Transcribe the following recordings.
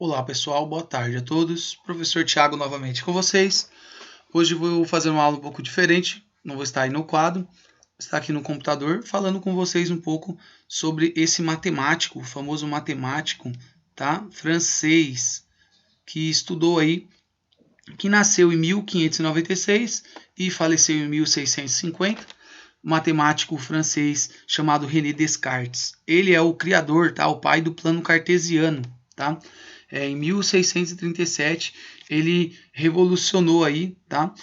Olá pessoal, boa tarde a todos. Professor Tiago novamente com vocês. Hoje vou fazer uma aula um pouco diferente, não vou estar aí no quadro, vou estar aqui no computador falando com vocês um pouco sobre esse matemático, o famoso matemático, tá? Francês, que estudou aí, que nasceu em 1596 e faleceu em 1650. Matemático francês chamado René Descartes. Ele é o criador, tá? O pai do plano cartesiano, tá? Em 1637 ele revolucionou aí, tá?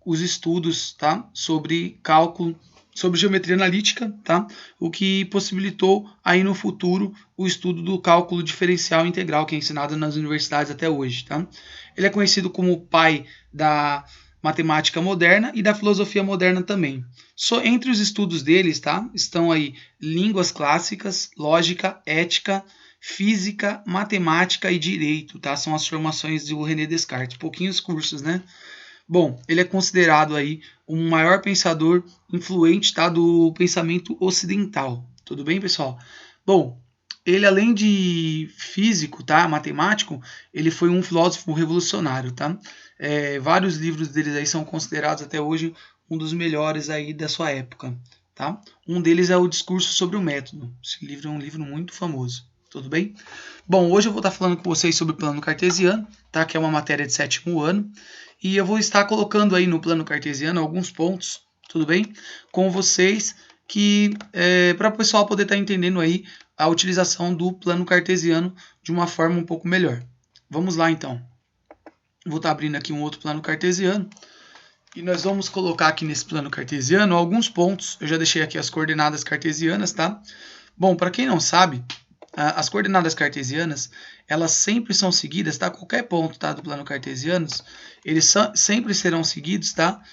Os estudos, tá? Sobre cálculo, sobre geometria analítica, tá? O que possibilitou aí no futuro o estudo do cálculo diferencial integral que é ensinado nas universidades até hoje, tá? Ele é conhecido como o pai da matemática moderna e da filosofia moderna também. Entre os estudos deles, tá? Estão aí línguas clássicas, lógica, ética, física, matemática e direito, tá? São as formações do René Descartes, pouquinhos cursos, né? Bom, ele é considerado aí o maior pensador influente, tá, do pensamento ocidental. Tudo bem, pessoal? Bom, ele além de físico, tá, matemático, ele foi um filósofo revolucionário, tá? Vários livros deles aí são considerados até hoje um dos melhores aí da sua época, tá? Um deles é o Discurso sobre o Método. Esse livro é um livro muito famoso. Tudo bem? Bom, hoje eu vou estar falando com vocês sobre o plano cartesiano, tá? Que é uma matéria de 7º ano. E eu vou estar colocando aí no plano cartesiano alguns pontos, tudo bem? Com vocês, que para o pessoal poder estar entendendo aí a utilização do plano cartesiano de uma forma um pouco melhor. Vamos lá então. Vou estar abrindo aqui um outro plano cartesiano. E nós vamos colocar aqui nesse plano cartesiano alguns pontos. Eu já deixei aqui as coordenadas cartesianas, tá? Bom, para quem não sabe, as coordenadas cartesianas, elas sempre são seguidas, tá? Qualquer ponto, tá, do plano cartesiano, eles sempre serão seguidos, tá?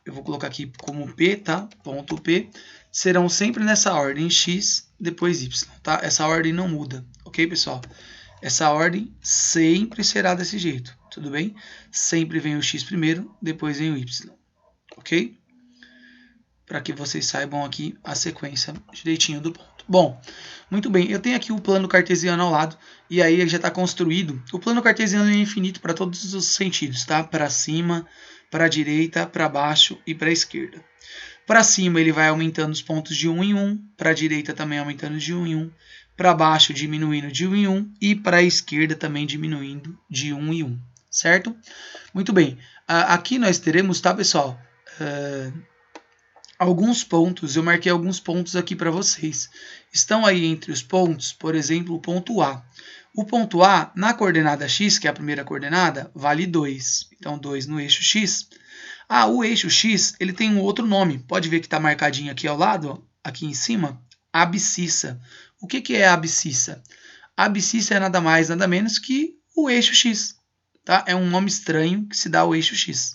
Eu vou colocar aqui como P, tá? Ponto P. Serão sempre nessa ordem, X, depois Y, tá? Essa ordem não muda, ok, pessoal? Essa ordem sempre será desse jeito, tudo bem? Sempre vem o X primeiro, depois vem o Y, ok? Para que vocês saibam aqui a sequência direitinho do ponto. Bom, muito bem, eu tenho aqui o plano cartesiano ao lado, e aí ele já está construído. O plano cartesiano é infinito para todos os sentidos, tá? Para cima, para a direita, para baixo e para a esquerda. Para cima ele vai aumentando os pontos de 1 em 1, para a direita também aumentando de 1 em 1, para baixo diminuindo de 1 em 1 e para a esquerda também diminuindo de 1 em 1, certo? Muito bem, aqui nós teremos, tá, pessoal? Alguns pontos, eu marquei alguns pontos aqui para vocês. Estão aí entre os pontos, por exemplo, o ponto A. O ponto A, na coordenada x, que é a primeira coordenada, vale 2. Então, 2 no eixo x. O eixo x, ele tem um outro nome. Pode ver que está marcadinho aqui ao lado, ó, aqui em cima, abscissa. O que é a abscissa? A abscissa é nada mais, nada menos que o eixo x. Tá? É um nome estranho que se dá ao eixo x.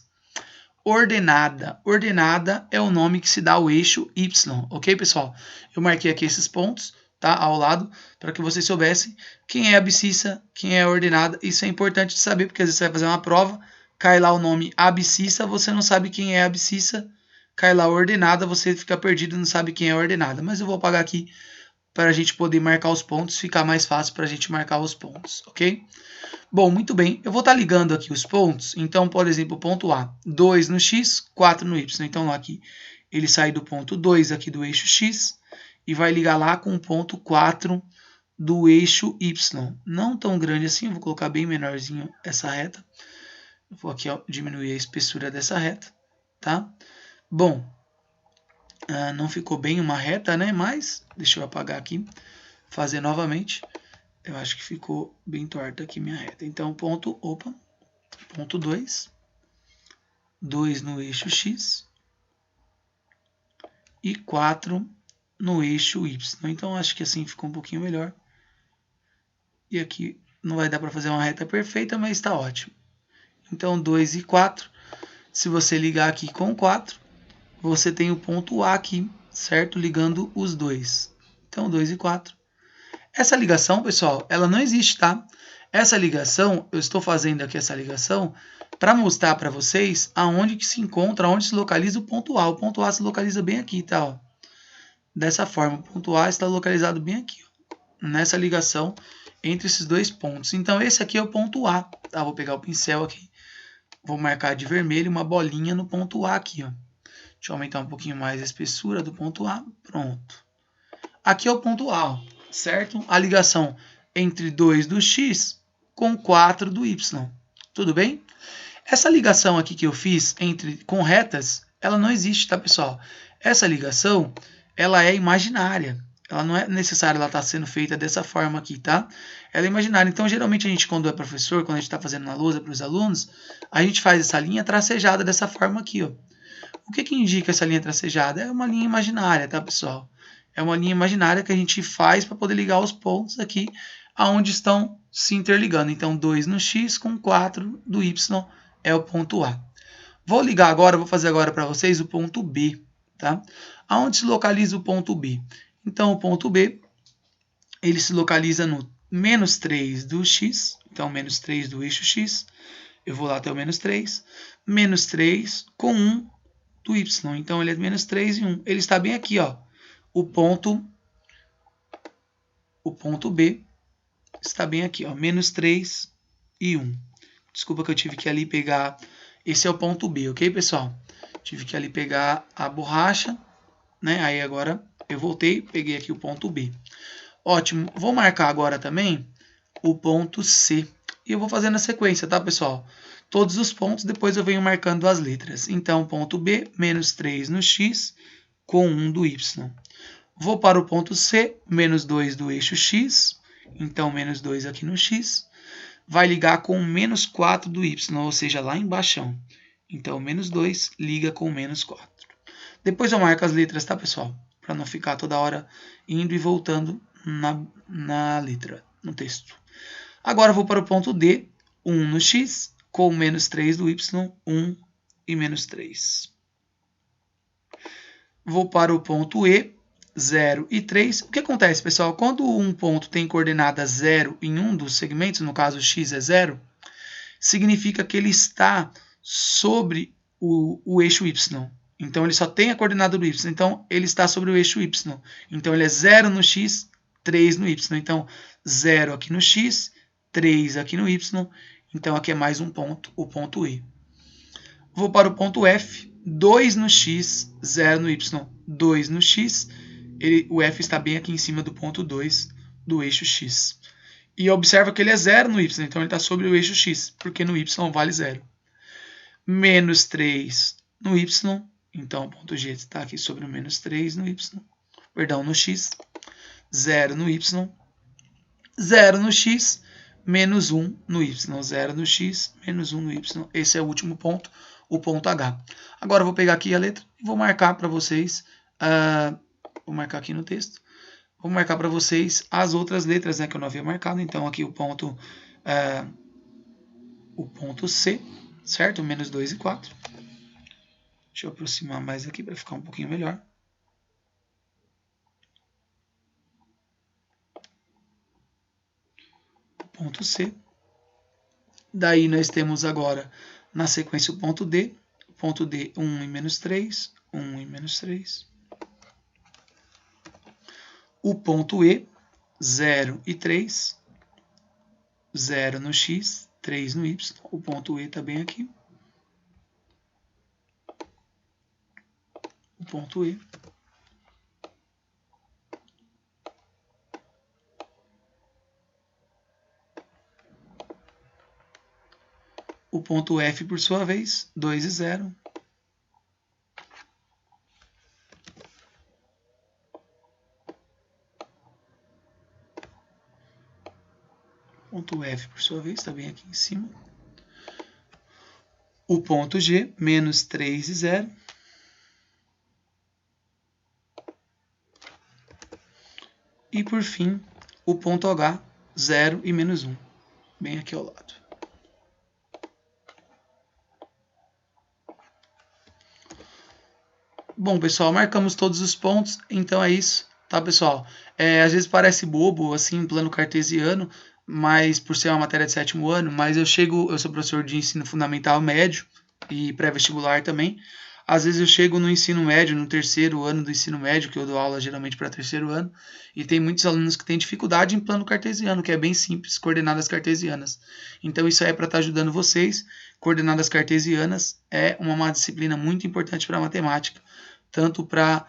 Ordenada. Ordenada é o nome que se dá ao eixo Y, ok, pessoal? Eu marquei aqui esses pontos, tá, ao lado, para que vocês soubessem quem é abscissa, quem é ordenada. Isso é importante de saber, porque às vezes você vai fazer uma prova, cai lá o nome abscissa, você não sabe quem é abscissa, cai lá ordenada, você fica perdido e não sabe quem é ordenada. Mas eu vou apagar aqui para a gente poder marcar os pontos, ficar mais fácil para a gente marcar os pontos, ok? Bom, muito bem, eu vou estar ligando aqui os pontos. Então, por exemplo, ponto A, 2 no x, 4 no y. Então, aqui ele sai do ponto 2 aqui do eixo x e vai ligar lá com o ponto 4 do eixo y. Não tão grande assim, eu vou colocar bem menorzinho essa reta. Eu vou aqui diminuir a espessura dessa reta, tá? Bom, não ficou bem uma reta, né? Mas, deixa eu apagar aqui, fazer novamente. Eu acho que ficou bem torta aqui minha reta. Então, ponto 2. 2 no eixo x. E 4 no eixo y. Então, acho que assim ficou um pouquinho melhor. E aqui não vai dar para fazer uma reta perfeita, mas está ótimo. Então, 2 e 4. Se você ligar aqui com 4, você tem o ponto A aqui, certo? Ligando os dois. Então, 2 e 4. Essa ligação, pessoal, ela não existe, tá? Essa ligação, eu estou fazendo aqui essa ligação para mostrar para vocês aonde que se encontra, aonde se localiza o ponto A. O ponto A se localiza bem aqui, tá? Ó. Dessa forma, o ponto A está localizado bem aqui, ó, nessa ligação entre esses dois pontos. Então, esse aqui é o ponto A. Tá? Vou pegar o pincel aqui. Vou marcar de vermelho uma bolinha no ponto A aqui. Ó. Deixa eu aumentar um pouquinho mais a espessura do ponto A. Pronto. Aqui é o ponto A, ó, certo? A ligação entre 2 do x com 4 do y. Tudo bem? Essa ligação aqui que eu fiz com retas, ela não existe, tá, pessoal? Essa ligação, ela é imaginária. Ela não é necessária ela estar sendo feita dessa forma aqui, tá? Ela é imaginária. Então, geralmente, a gente, quando é professor, quando a gente está fazendo na lousa para os alunos, a gente faz essa linha tracejada dessa forma aqui, ó. O que indica essa linha tracejada? É uma linha imaginária, tá, pessoal? É uma linha imaginária que a gente faz para poder ligar os pontos aqui aonde estão se interligando. Então, 2 no x com 4 do y é o ponto A. Vou ligar agora, vou fazer agora para vocês o ponto B, tá? Aonde se localiza o ponto B? Então, o ponto B, ele se localiza no menos 3 do x, então menos 3 do eixo x, eu vou lá até o menos 3 com 1 do y, então ele é menos 3 e 1. Ele está bem aqui, ó. O ponto B está bem aqui, ó, menos 3 e 1. Desculpa que eu tive que ali pegar... Esse é o ponto B, ok, pessoal? Tive que ali pegar a borracha, né? Aí agora eu voltei, peguei aqui o ponto B. Ótimo. Vou marcar agora também o ponto C. E eu vou fazer na sequência, tá, pessoal? Todos os pontos, depois eu venho marcando as letras. Então, ponto B, menos 3 no x, com 1 do y. Vou para o ponto C, menos 2 do eixo x, então menos 2 aqui no x, vai ligar com menos 4 do y, ou seja, lá embaixo. Então, menos 2 liga com menos 4. Depois eu marco as letras, tá, pessoal? Para não ficar toda hora indo e voltando na letra, no texto. Agora eu vou para o ponto D, 1 no x, com menos 3 do y, 1 e menos 3. Vou para o ponto E, 0 e 3. O que acontece, pessoal? Quando um ponto tem coordenada 0 em um dos segmentos, no caso x é 0, significa que ele está sobre o eixo y. Então, ele só tem a coordenada do y. Então, ele está sobre o eixo y. Então, ele é 0 no x, 3 no y. Então, 0 aqui no x, 3 aqui no y. Então, aqui é mais um ponto, o ponto E. Vou para o ponto F, 2 no x, 0 no y. 2 no x, o F está bem aqui em cima do ponto 2 do eixo x. E observa que ele é 0 no y, então ele está sobre o eixo x, porque no y vale 0. Menos 3 no y, então o ponto G está aqui sobre o menos 3 no y, perdão, no x. 0 no y, 0 no x, menos 1 no y. 0 no x, menos 1 no y. Esse é o último ponto, o ponto H. Agora eu vou pegar aqui a letra e vou marcar para vocês... vou marcar aqui no texto. Vou marcar para vocês as outras letras, né, que eu não havia marcado. Então, aqui o ponto C, certo? Menos 2 e 4. Deixa eu aproximar mais aqui para ficar um pouquinho melhor. O ponto C. Daí nós temos agora, na sequência, o ponto D. O ponto D, 1 e menos 3. 1 e menos 3. O ponto E, 0 e 3, 0 no x, 3 no y. O ponto E está bem aqui. O ponto E. O ponto F, por sua vez, 2 e 0. Ponto F, por sua vez, está bem aqui em cima. O ponto G, menos 3 e 0. E, por fim, o ponto H, 0 e menos 1. Bem aqui ao lado. Bom, pessoal, marcamos todos os pontos. Então é isso, tá, pessoal? Às vezes parece bobo, assim, plano cartesiano, mas por ser uma matéria de 7º ano, mas eu sou professor de ensino fundamental médio e pré-vestibular também. Às vezes eu chego no ensino médio, no terceiro ano do ensino médio, que eu dou aula geralmente para terceiro ano, e tem muitos alunos que têm dificuldade em plano cartesiano, que é bem simples, coordenadas cartesianas. Então isso aí é para estar ajudando vocês. Coordenadas cartesianas é uma disciplina muito importante para matemática, tanto para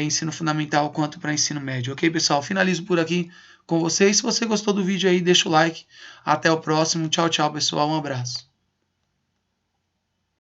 ensino fundamental quanto para ensino médio. Ok, pessoal? Finalizo por aqui com vocês. Se você gostou do vídeo aí, deixa o like. Até o próximo. Tchau, tchau, pessoal. Um abraço.